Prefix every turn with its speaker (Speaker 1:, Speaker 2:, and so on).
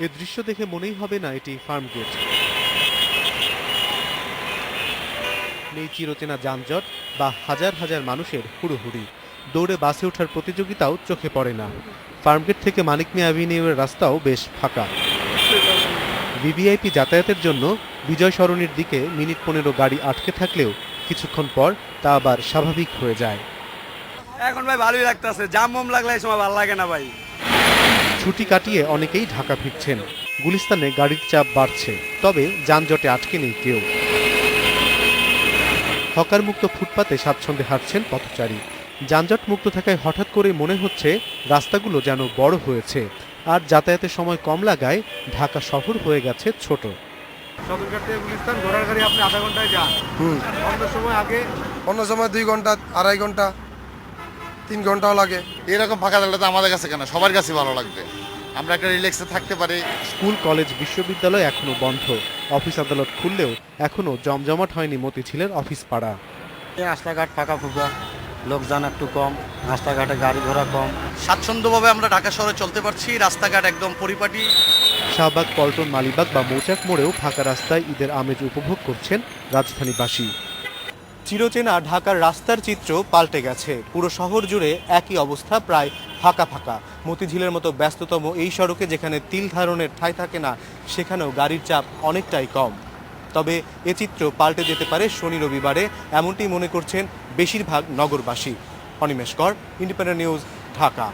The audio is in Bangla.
Speaker 1: এ দৃশ্য দেখে মনেই হবে না এটি ফার্মগেট। নেই চিরচেনা যানজট বা হাজার হাজার মানুষের হুড়োহুড়ি। দৌড়ে বাসে ওঠার প্রতিযোগিতাও চোখে পড়ে না। ফার্মগেট থেকে মানিক মিয়া অ্যাভিনিউয়ের রাস্তাও বেশ ফাঁকা। ভিভিআইপি যাতায়াতের জন্য বিজয় সরণির দিকে মিনিট 15 গাড়ি আটকে থাকলেও কিছুক্ষণ পর তা আবার স্বাভাবিক হয়ে যায়।
Speaker 2: এখন ভাই ভালোই লাগতেছে, জাম লাগলে এই সময় ভালো লাগে না ভাই।
Speaker 1: ছুটি কাটিয়ে অনেকেই ঢাকা ফিরছেন। গুলিস্তানে গাড়ির চাপ বাড়ছে, তবে যানজটে আটকে নেই কেউ। হকার মুক্ত ফুটপাতে স্বাচ্ছন্দ্যে হাঁটছেন পথচারী। যানজট মুক্ত থাকায় হঠাৎ করে মনে হচ্ছে রাস্তাগুলো যেন বড় হয়েছে, আর যাতায়াতের সময় কম লাগায় ঢাকা শহর হয়ে গেছে ছোট।
Speaker 3: সদরঘাট থেকে গুলিস্তান ঘোড়ার গাড়ি আপনি আধা ঘন্টায় যান। অন্য সময় 2 ঘন্টা, 2.5 ঘন্টা, 3 ঘন্টাও লাগে।
Speaker 4: এরকম ফাঁকা থাকলে তো আমাদের কাছে কেন, সবার কাছে ভালো লাগবে। আমরা একটা রিল্যাক্সে থাকতে পারি।
Speaker 1: স্কুল, কলেজ, বিশ্ববিদ্যালয় এখনো বন্ধ। অফিস আদালত খুললেও এখনো জমজমাট হয়নি মতিঝিলের অফিস পাড়া।
Speaker 5: রাস্তাঘাট ফাঁকা ফুকা, লোকজন একটু কম, রাস্তাঘাটে গাড়ি ঘোড়া কম।
Speaker 2: স্বাচ্ছন্দ্যভাবে আমরা ঢাকা শহরে চলতে পারছি, রাস্তাঘাট একদম পরিপাটি।
Speaker 1: শাহবাগ, পল্টন, মালিবাগ বা মৌচাক মোড়েও ফাঁকা রাস্তায় ঈদের আমেজ উপভোগ করছেন রাজধানীবাসী। চিরচেনা ঢাকার রাস্তার চিত্র পাল্টে গেছে। পুরো শহর জুড়ে একই অবস্থা, প্রায় ফাঁকা ফাঁকা। মতিঝিলের মতো ব্যস্ততম এই সড়কে যেখানে তিল ধারণের ঠাঁই থাকে না, সেখানেও গাড়ির চাপ অনেকটাই কম। তবে এ চিত্র পাল্টে যেতে পারে শনি রবিবারে, এমনটি মনে করছেন বেশিরভাগ নগরবাসী। অনিমেষ কর, ইন্ডিপেন্ডেন্ট নিউজ, ঢাকা।